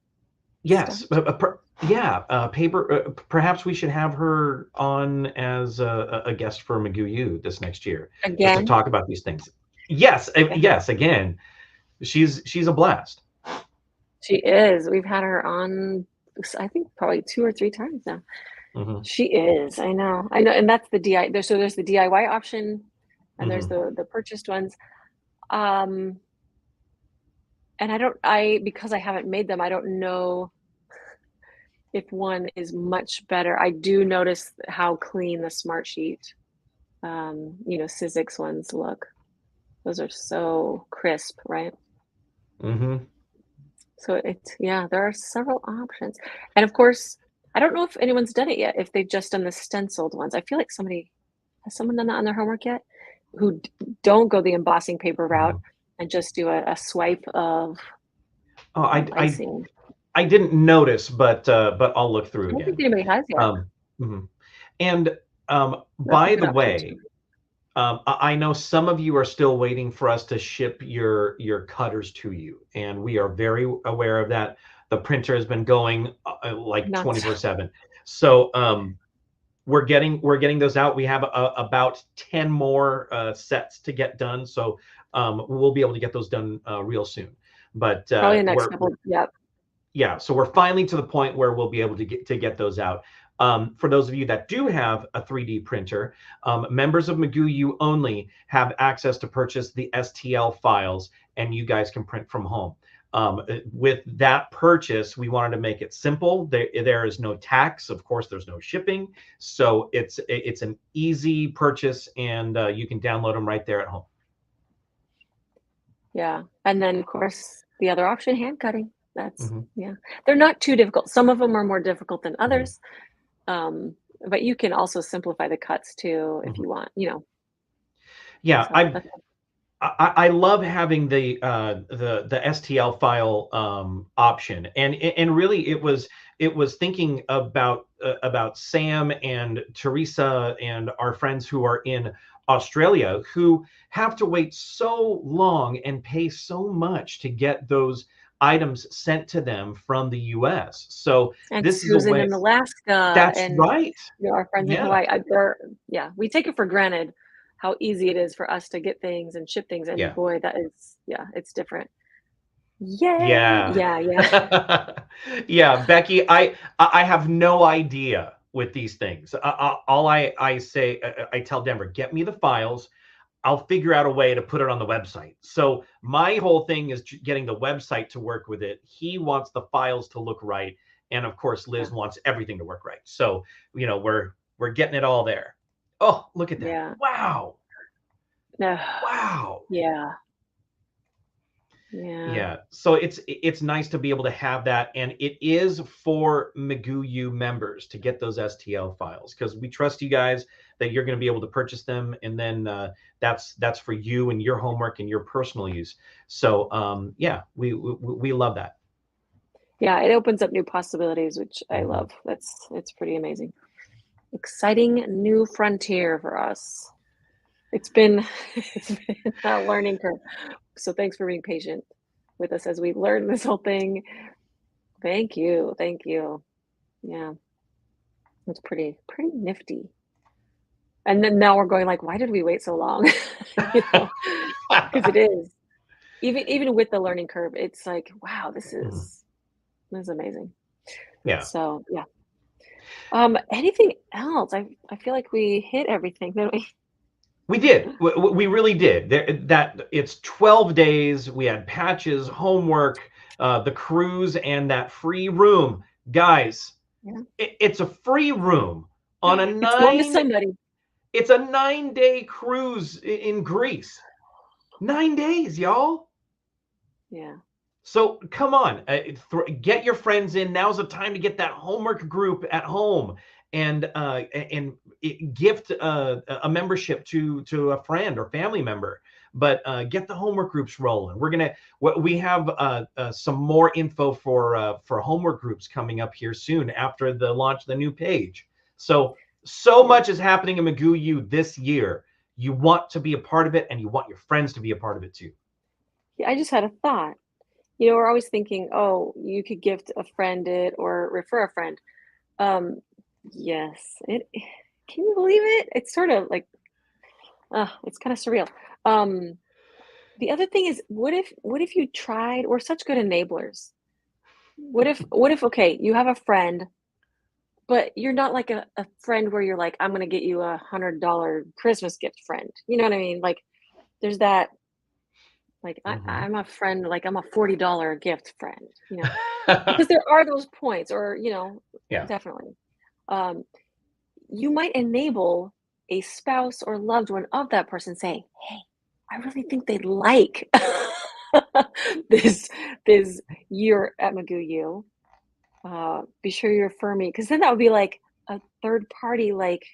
Yes, paper. Perhaps we should have her on as a guest for McGoo U this next year, just to Again? talk about these things. Yes, Okay. yes. Again, she's a blast. She is. We've had her on, I think probably 2 or 3 times now. Mm-hmm. She is. I know. And that's the DIY. So there's the DIY option, and there's Mm-hmm. the purchased ones. And because I haven't made them, I don't know if one is much better. I do notice how clean the Smart Sheet, Sizzix ones look. Those are so crisp, right? Mm-hmm. So there are several options. And of course, I don't know if anyone's done it yet, if they've just done the stenciled ones. I feel like has someone done that on their homework yet? Who don't go the embossing paper route and just do a swipe of icing. I didn't notice, but I'll look through I don't again. think anybody has yet. Mhm. And That's a by good the option way, too. I know some of you are still waiting for us to ship your cutters to you, and we are very aware of that. The printer has been going like Nuts. 24/7. So we're getting those out. We have about 10 more sets to get done, so we'll be able to get those done real soon. But Probably the next couple. Yep. yeah, so we're finally to the point where we'll be able to get those out. For those of you that do have a 3D printer, members of McGoo U only have access to purchase the STL files, and you guys can print from home. With that purchase, we wanted to make it simple. There is no tax. Of course, there's no shipping. So it's an easy purchase, and you can download them right there at home. Yeah. And then, of course, the other option, hand cutting. That's, yeah. They're not too difficult. Some of them are more difficult than others. But you can also simplify the cuts too if you want, you know. Yeah, So I love having the STL file option, and really it was thinking about Sam and Teresa and our friends who are in Australia, who have to wait so long and pay so much to get those items sent to them from the US. So and this is a Susan way. in Alaska That's and right. you know, our friends in Yeah. Hawaii, yeah, we take it for granted how easy it is for us to get things and ship things. And Yeah. boy, that is, yeah, it's different. Yay. Yeah. Yeah. Yeah, Becky, I have no idea with these things. All I say, I tell Denver, get me the files. I'll figure out a way to put it on the website. So my whole thing is getting the website to work with it. He wants the files to look right, and of course, Liz wants everything to work right. So you know, we're getting it all there. Oh, look at that! Yeah. Wow. No. Wow. Yeah. Yeah. So it's nice to be able to have that, and it is for McGoo U members to get those STL files, because we trust you guys that you're going to be able to purchase them, and then that's for you and your homework and your personal use. So yeah, we love that. Yeah, it opens up new possibilities, which I love. It's pretty amazing. Exciting new frontier for us. It's been a learning curve. So thanks for being patient with us as we learn this whole thing. Thank you. Thank you. Yeah. It's pretty nifty. And then now we're going like, why did we wait so long? You know, because it is. Even with the learning curve, it's like, wow, this is amazing. Yeah. So yeah. Anything else? I feel like we hit everything, didn't we? We did. We really did. That it's 12 days. We had patches, homework, the cruise, and that free room. Guys, it's a free room on a It's going to somebody. It's a 9-day cruise in Greece. 9 days, y'all. Yeah. So come on, get your friends in. Now's the time to get that homework group at home, and gift a membership to a friend or family member. But get the homework groups rolling. We have some more info for homework groups coming up here soon after the launch of the new page. So much is happening in McGoo U this year. You want to be a part of it, and you want your friends to be a part of it too. Yeah, I just had a thought. You know, we're always thinking, oh, you could gift a friend it or refer a friend. Yes, can you believe it? It's sort of like, it's kind of surreal. The other thing is, what if you tried, we're such good enablers. What if, okay, you have a friend, but you're not like a friend where you're like, I'm going to get you $100 Christmas gift friend. You know what I mean? Like there's that, like I'm a friend, like I'm a $40 gift friend, you know, because there are those points, or, you know, definitely. You might enable a spouse or loved one of that person saying, hey, I really think they'd like this year at McGoo U. Be sure you refer me, because then that would be like a third party like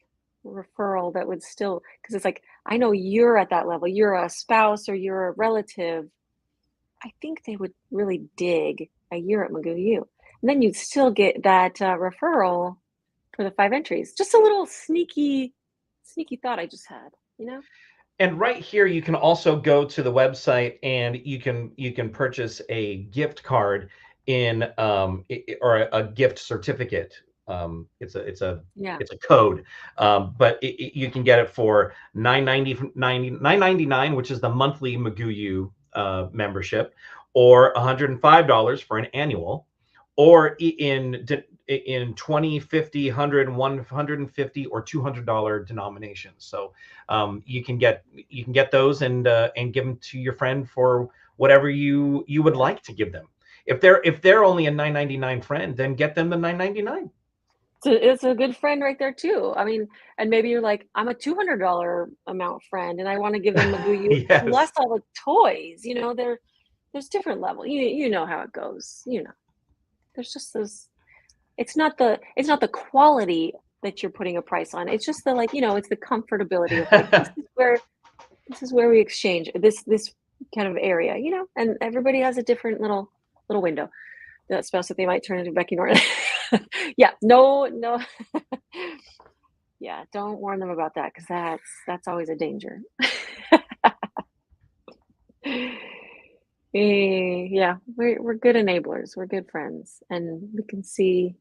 referral that would still, because it's like, I know you're at that level, you're a spouse or you're a relative. I think they would really dig a year at McGoo U. And then you'd still get that referral for the 5 entries. Just a little sneaky thought I just had, you know? And right here, you can also go to the website, and you can purchase a gift card or a gift certificate. It's a code, but you can get it for $9.99, which is the monthly McGoo U membership, or $105 for an annual, or in 20, 50, 100, 150 or $200 denominations. So you can get those and give them to your friend for whatever you would like to give them. If they're only a $9.99 friend, then get them the $9.99. So it's a good friend right there too. I mean, and maybe you're like, I'm a $200 amount friend, and I want to give them Magoo U plus Yes. all the toys. There's different level. You know how it goes. There's just those. It's not the quality that you're putting a price on. It's just it's the comfortability of like this is where we exchange this kind of area. And everybody has a different little window. That spouse that they might turn into Becky Norton. Yeah, no, no. Yeah, don't warn them about that because that's always a danger. Yeah, we're good enablers. We're good friends, and we can see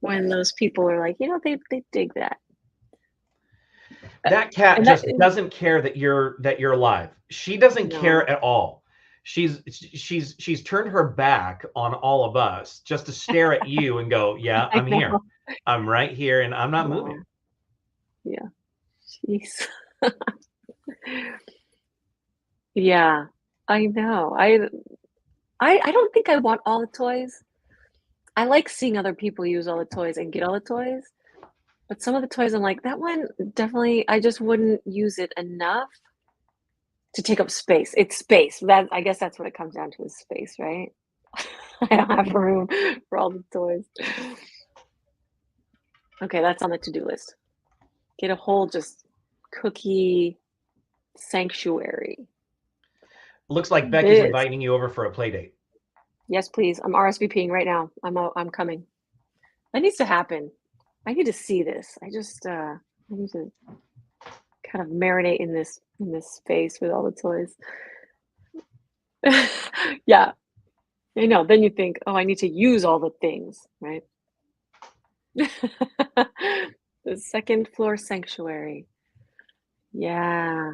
when those people are like, they dig that. That cat And that just doesn't care that you're alive. She doesn't no, care at all. She's turned her back on all of us just to stare at you and go, "Yeah, I I'm here. know. I'm right here and I'm not moving." No, yeah, jeez. Yeah, I know. I don't think I want all the toys. I like seeing other people use all the toys and get all the toys, but some of the toys I'm like, that one definitely I just wouldn't use it enough to take up space. It's space. I guess that's what it comes down to is space, right? I don't have room for all the toys. Okay, that's on the to-do list. Get a whole just cookie sanctuary. Looks like Becky's This. inviting you over for a play date. Yes, please. I'm RSVPing right now. I'm coming. That needs to happen. I need to see this. I need to kind of marinate in this space with all the toys. Yeah, I know. Then you think, oh, I need to use all the things, right? The second floor sanctuary. Yeah,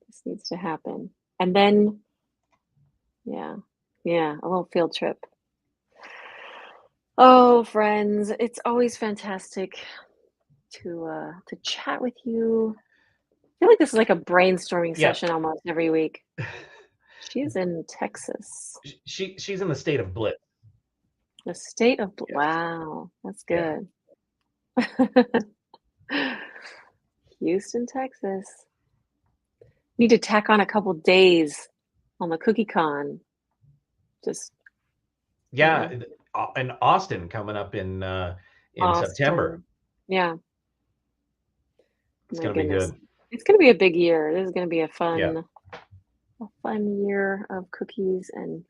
this needs to happen. And then, yeah, yeah, a little field trip. Oh, friends, it's always fantastic to chat with you. I feel like this is like a brainstorming Yeah. session almost every week. She's in Texas. She's in the state of bliss. The state of Yes. wow, that's Yeah. good. Houston, Texas. Need to tack on a couple days on the cookie con. Just, you Yeah, know, and Austin coming up in September. Austin. Yeah, It's my going to be goodness. good. It's gonna be a big year. This is gonna be a Yeah. fun year of cookies and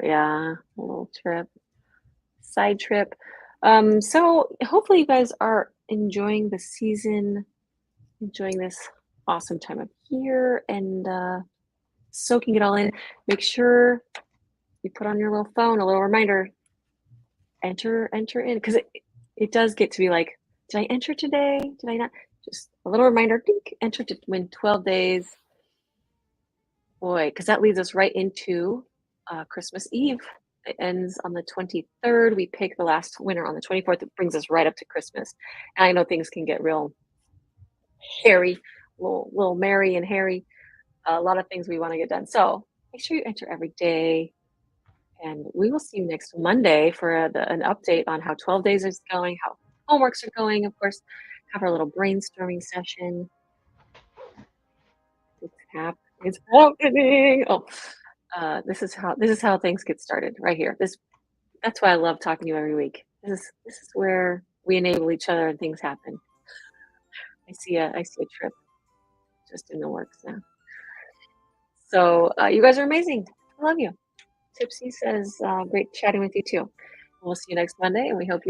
yeah, a little trip, side trip. So hopefully you guys are enjoying the season, enjoying this awesome time of year and soaking it all in. Make sure you put on your little phone a little reminder, enter in, because it does get to be like, did I enter today? Did I not? Just a little reminder, dink, enter to win 12 days. Boy, because that leads us right into Christmas Eve. It ends on the 23rd. We pick the last winner on the 24th. It brings us right up to Christmas. And I know things can get real hairy, little Mary and Harry. A lot of things we want to get done. So make sure you enter every day. And we will see you next Monday for an update on how 12 days is going, how homeworks are going. Of course, have our little brainstorming session. It's happening. Oh, this is how things get started right here. That's why I love talking to you every week. This is where we enable each other and things happen. I see a trip just in the works now. So you guys are amazing. I love you. Tipsy says, great chatting with you too. We'll see you next Monday, and we hope you